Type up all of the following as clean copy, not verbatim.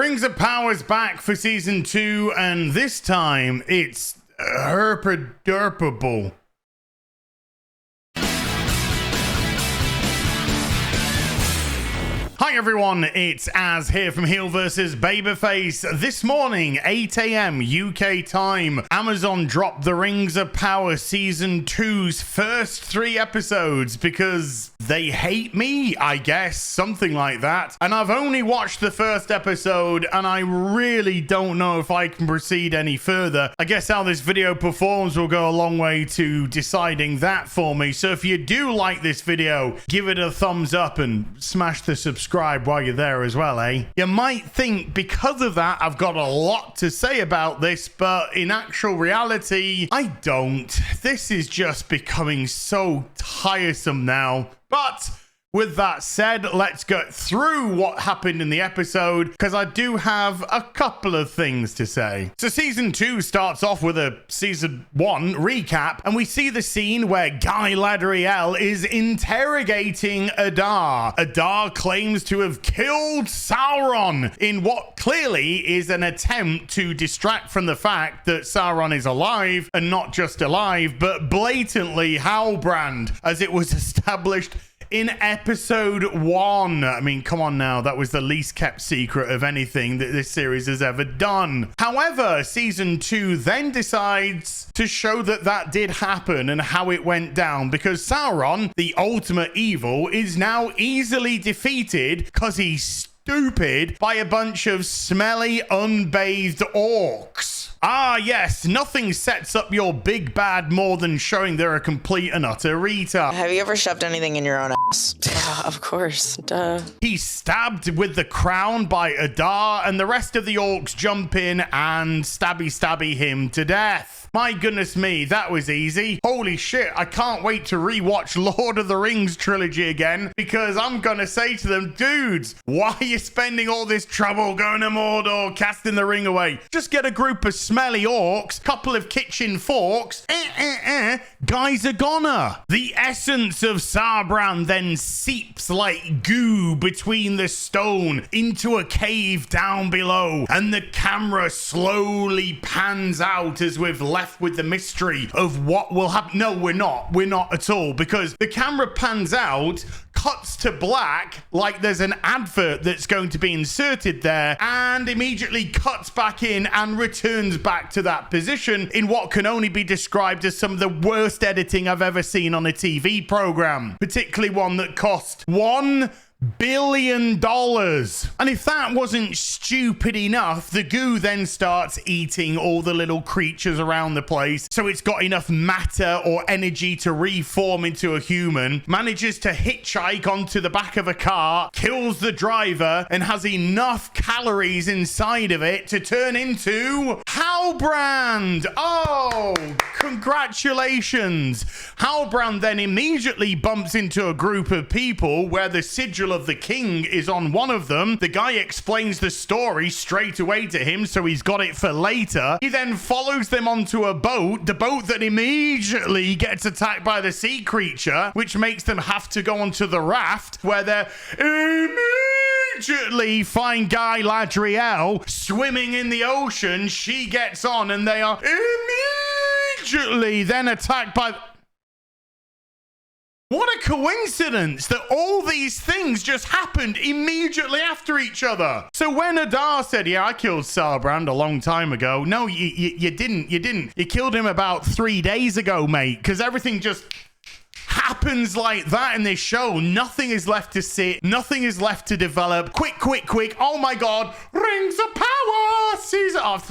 Rings of Power's back for season 2, and this time it's herpa-derpable. Hi everyone, it's Az here from HeelvsBabyface. This morning, 8 AM UK time, Amazon dropped the Rings of Power Season 2's first 3 episodes because they hate me, I guess, something like that. And I've only watched the first episode and I really don't know if I can proceed any further. I guess how this video performs will go a long way to deciding that for me. So if you do like this video, give it a thumbs up and smash the subscribe while you're there as well, eh? You might think because of that I've got a lot to say about this, but in actual reality, I don't. This is just becoming so tiresome now. But with that said, let's get through what happened in the episode, because I do have a couple of things to say. So season 2 starts off with a season 1 recap, and we see the scene where Guy Ladriel is interrogating Adar. Adar claims to have killed Sauron in what clearly is an attempt to distract from the fact that Sauron is alive, and not just alive, but blatantly Halbrand, as it was established in episode 1. I mean, come on now, that was the least kept secret of anything that this series has ever done. However, season 2 then decides to show that that did happen and how it went down, because Sauron, the ultimate evil, is now easily defeated because he's stupid by a bunch of smelly, unbathed orcs. Ah, yes, nothing sets up your big bad more than showing they're a complete and utter retard. Have you ever shoved anything in your own ass? Of course, duh. He's stabbed with the crown by Adar, and the rest of the orcs jump in and stabby him to death. My goodness me, that was easy. Holy shit, I can't wait to rewatch Lord of the Rings trilogy again, because I'm gonna say to them, dudes, why are you spending all this trouble going to Mordor, casting the ring away? Just get a group of smelly orcs, couple of kitchen forks, guys are gonna. The essence of Sauron then seeps like goo between the stone into a cave down below, and the camera slowly pans out as we've left with the mystery of what will happen. No, we're not at all, because the camera pans out, cuts to black like there's an advert that's going to be inserted there, and immediately cuts back in and returns back to that position in what can only be described as some of the worst editing I've ever seen on a TV program, particularly one that cost $1 billion. And if that wasn't stupid enough, the goo then starts eating all the little creatures around the place, so it's got enough matter or energy to reform into a human, manages to hitchhike onto the back of a car, kills the driver, and has enough calories inside of it to turn into Halbrand. Oh, congratulations. Halbrand then immediately bumps into a group of people where the sigil of the king is on one of them. The guy explains the story straight away to him, so he's got it for later. He then follows them onto a boat, the boat that immediately gets attacked by the sea creature, which makes them have to go onto the raft, where they're immediately find Guy Ladriel swimming in the ocean. She gets on, and they are immediately then attacked by... What a coincidence that all these things just happened immediately after each other. So when Adar said, yeah, I killed Sauron a long time ago. No, you didn't. You killed him about 3 days ago, mate, because everything just happens like that in this show. Nothing is left to sit. Nothing is left to develop. Quick. Oh my God. Rings of Power. Season off.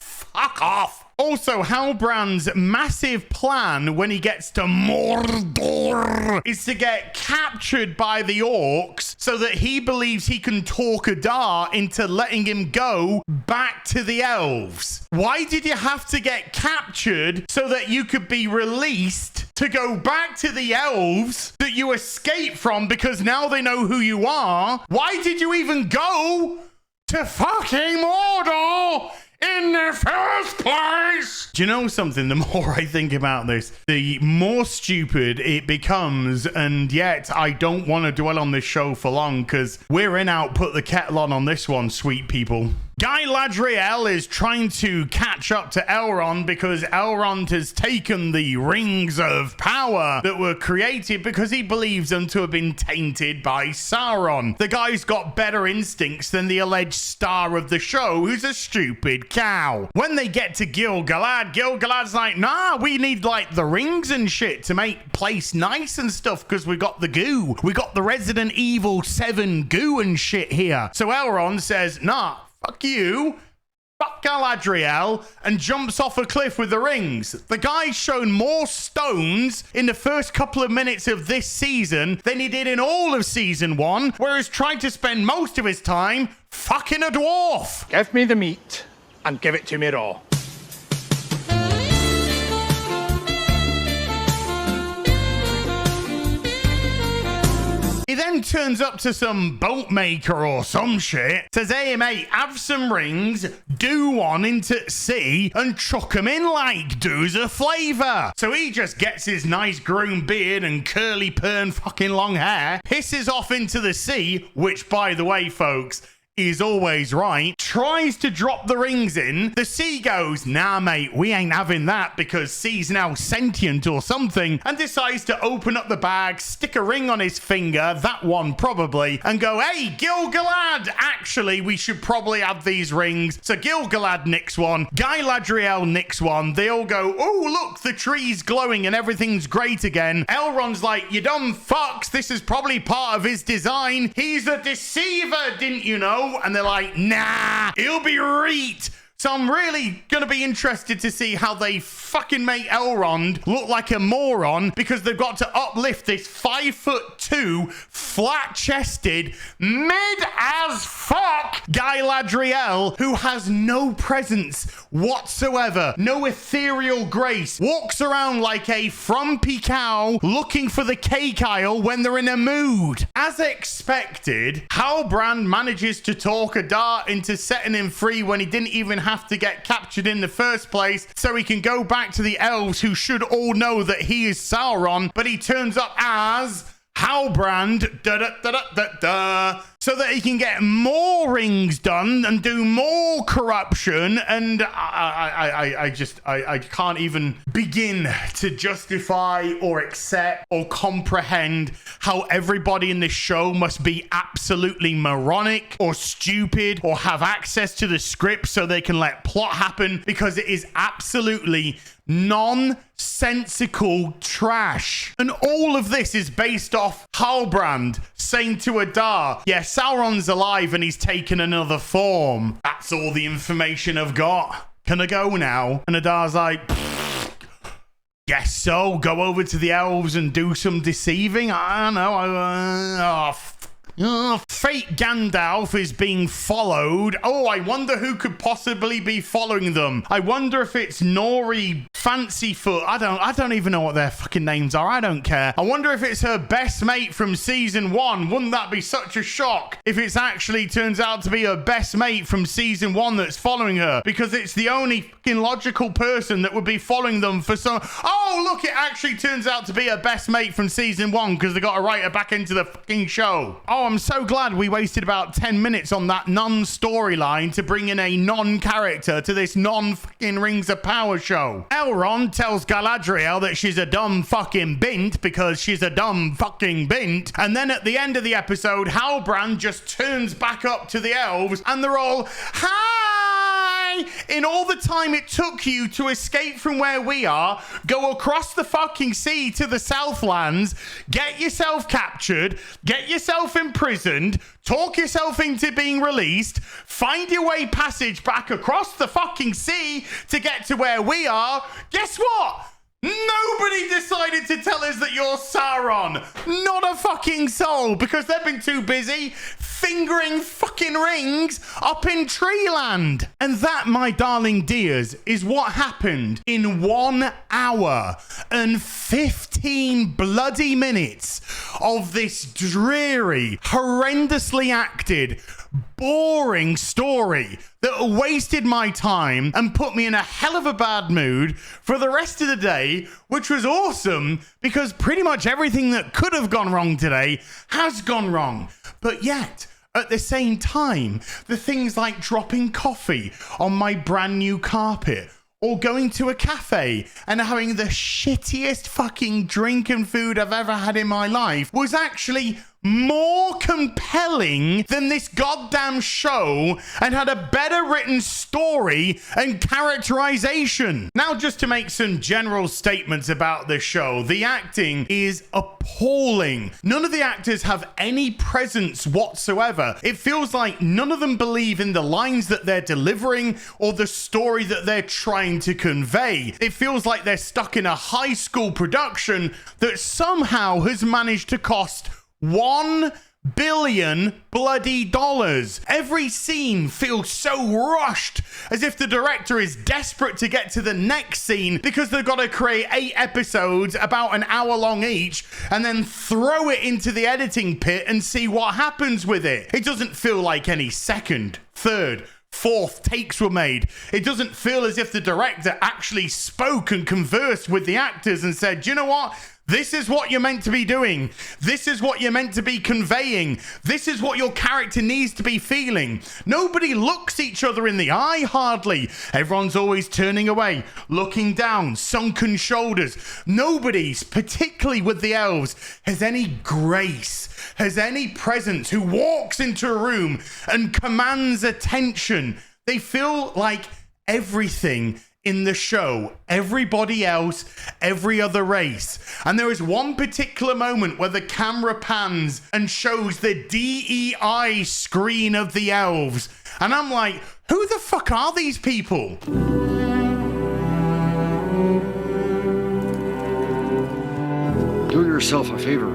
Fuck off. Also, Halbrand's massive plan when he gets to Mordor is to get captured by the orcs so that he believes he can talk Adar into letting him go back to the elves. Why did you have to get captured so that you could be released to go back to the elves that you escaped from, because now they know who you are? Why did you even go to fucking Mordor in the first place? Do you know something? The more I think about this, the more stupid it becomes, and yet I don't want to dwell on this show for long because we're in out, put the kettle on this one, sweet people. Galadriel is trying to catch up to Elrond because Elrond has taken the rings of power that were created because he believes them to have been tainted by Sauron. The guy's got better instincts than the alleged star of the show, who's a stupid cow. When they get to Gil-galad, Gil-galad's like, nah, we need like the rings and shit to make place nice and stuff because we got the goo. We got the Resident Evil 7 goo and shit here. So Elrond says, nah, fuck you, fuck Galadriel, and jumps off a cliff with the rings. The guy's shown more stones in the first couple of minutes of this season than he did in all of season 1, whereas tried to spend most of his time fucking a dwarf. Give me the meat and give it to me raw. He then turns up to some boat maker or some shit, says, hey mate, have some rings, do one into sea, and chuck them in like do's a flavour. So he just gets his nice groomed beard and curly pern fucking long hair, pisses off into the sea, which by the way, folks, is always right, tries to drop the rings in. The sea goes, nah mate, we ain't having that because sea's now sentient or something, and decides to open up the bag, stick a ring on his finger, that one probably, and go, hey, Gil-galad, actually, we should probably have these rings. So Gil-galad nicks one, Galadriel nicks one, they all go, oh, look, the tree's glowing and everything's great again. Elrond's like, you dumb fucks, this is probably part of his design. He's a deceiver, didn't you know? And they're like, nah, he'll be reet. So I'm really going to be interested to see how they fucking make Elrond look like a moron because they've got to uplift this 5'2", flat-chested, mid-as-fuck Galadriel who has no presence whatsoever, no ethereal grace, walks around like a frumpy cow looking for the cake aisle when they're in a mood. As expected, Halbrand manages to talk a dart into setting him free when he didn't even have to get captured in the first place, so he can go back to the elves who should all know that he is Sauron, but he turns up as Halbrand, so that he can get more rings done and do more corruption. And I can't even begin to justify or accept or comprehend how everybody in this show must be absolutely moronic or stupid or have access to the script so they can let plot happen, because it is absolutely nonsensical trash. And all of this is based off Halbrand saying to Adar, yeah, Sauron's alive and he's taken another form. That's all the information I've got. Can I go now? And Adar's like, guess so. Go over to the elves and do some deceiving. I don't know. Fake Gandalf is being followed. Oh, I wonder who could possibly be following them. I wonder if it's Nori Fancyfoot. I don't even know what their fucking names are. I don't care. I wonder if it's her best mate from season 1. Wouldn't that be such a shock if it's actually turns out to be her best mate from season 1 that's following her, because it's the only fucking logical person that would be following them for some. Oh, look, it actually turns out to be her best mate from season 1 because they got to write her back into the fucking show. Oh, I'm so glad we wasted about 10 minutes on that non-storyline to bring in a non-character to this non-fucking Rings of Power show. Elrond tells Galadriel that she's a dumb fucking bint because she's a dumb fucking bint. And then at the end of the episode, Halbrand just turns back up to the elves and they're all, hi! In all the time it took you to escape from where we are, go across the fucking sea to the Southlands, get yourself captured, get yourself imprisoned, talk yourself into being released, find your way passage back across the fucking sea to get to where we are. Guess what? Nobody decided to tell us that you're Sauron. Not a fucking soul, because they've been too busy fingering fucking rings up in Treeland. And that, my darling dears, is what happened in 1 hour and 15 bloody minutes of this dreary, horrendously acted, boring story that wasted my time and put me in a hell of a bad mood for the rest of the day, which was awesome because pretty much everything that could have gone wrong today has gone wrong. But yet, at the same time, the things like dropping coffee on my brand new carpet, or going to a cafe and having the shittiest fucking drink and food I've ever had in my life was actually more compelling than this goddamn show and had a better written story and characterization. Now, just to make some general statements about the show, the acting is appalling. None of the actors have any presence whatsoever. It feels like none of them believe in the lines that they're delivering or the story that they're trying to convey. It feels like they're stuck in a high school production that somehow has managed to cost $1 billion bloody dollars. Every scene feels so rushed, as if the director is desperate to get to the next scene because they've got to create 8 episodes about an hour long each and then throw it into the editing pit and see what happens with it. It doesn't feel like any second, third, fourth takes were made. It doesn't feel as if the director actually spoke and conversed with the actors and said, you know what? This is what you're meant to be doing. This is what you're meant to be conveying. This is what your character needs to be feeling. Nobody looks each other in the eye, hardly. Everyone's always turning away, looking down, sunken shoulders. Nobody, particularly with the elves, has any grace, has any presence, who walks into a room and commands attention. They feel like everything in the show, everybody else, every other race. And there is one particular moment where the camera pans and shows the DEI screen of the elves. And I'm like, who the fuck are these people? Do yourself a favor.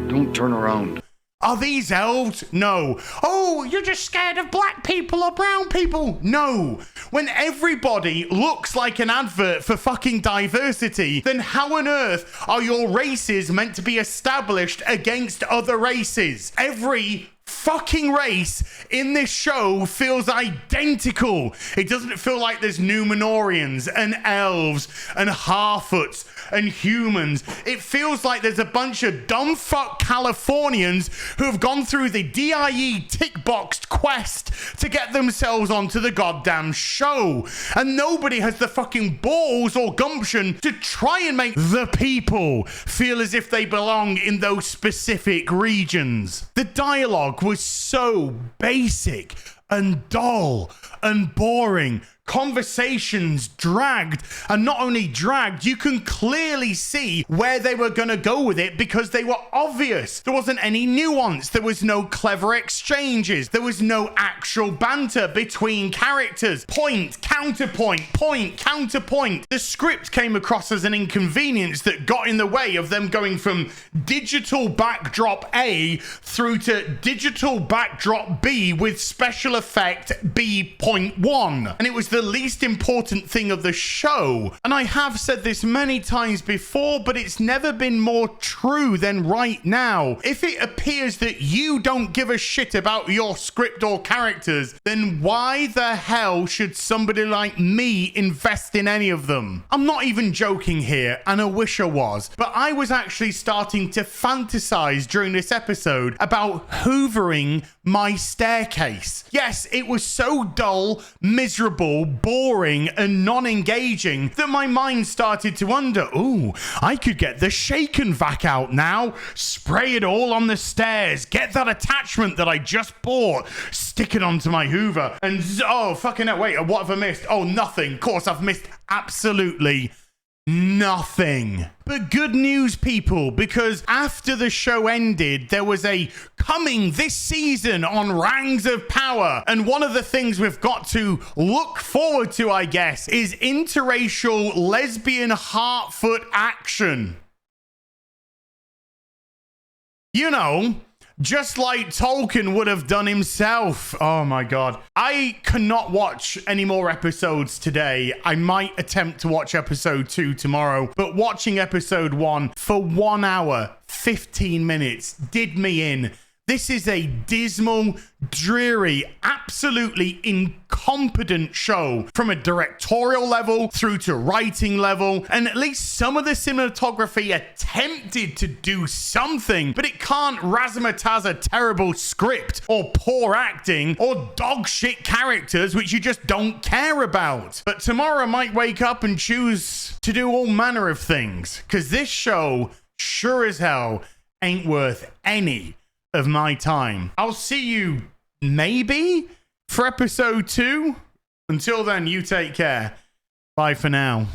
Don't turn around. Are these elves? No. Oh, you're just scared of black people or brown people? No. When everybody looks like an advert for fucking diversity, then how on earth are your races meant to be established against other races? Every fucking race in this show feels identical. It doesn't feel like there's Numenorians and elves and Harfoots and humans. It feels like there's a bunch of dumb fuck Californians who have gone through the DIE tick-boxed quest to get themselves onto the goddamn show. And nobody has the fucking balls or gumption to try and make the people feel as if they belong in those specific regions. The dialogue was so basic and dull and boring. Conversations dragged, and not only dragged, you can clearly see where they were going to go with it because they were obvious. There wasn't any nuance. There was no clever exchanges. There was no actual banter between characters. Point, counterpoint, point, counterpoint. The script came across as an inconvenience that got in the way of them going from digital backdrop A through to digital backdrop B with special effect B.1. And it was the least important thing of the show. And I have said this many times before, but it's never been more true than right now. If it appears that you don't give a shit about your script or characters, then why the hell should somebody like me invest in any of them? I'm not even joking here, and I wish I was, but I was actually starting to fantasize during this episode about hoovering my staircase. Yes, it was so dull, miserable, boring, and non-engaging that my mind started to wonder, ooh, I could get the shaken vac out now, spray it all on the stairs, get that attachment that I just bought, stick it onto my Hoover, and oh, fucking hell, wait, what have I missed? Oh, nothing. Of course, I've missed absolutely nothing. But good news, people, because after the show ended, there was a coming this season on Rings of Power. And one of the things we've got to look forward to, I guess, is interracial lesbian Heartfoot action. You know, just like Tolkien would have done himself. Oh my God. I cannot watch any more episodes today. I might attempt to watch episode 2 tomorrow, but watching episode 1 for 1 hour, 15 minutes did me in. This is a dismal, dreary, absolutely incompetent show from a directorial level through to writing level, and at least some of the cinematography attempted to do something, but it can't razzmatazz a terrible script or poor acting or dog shit characters which you just don't care about. But tomorrow I might wake up and choose to do all manner of things, because this show sure as hell ain't worth any of my time. I'll see you maybe for episode 2. Until then, you take care. Bye for now.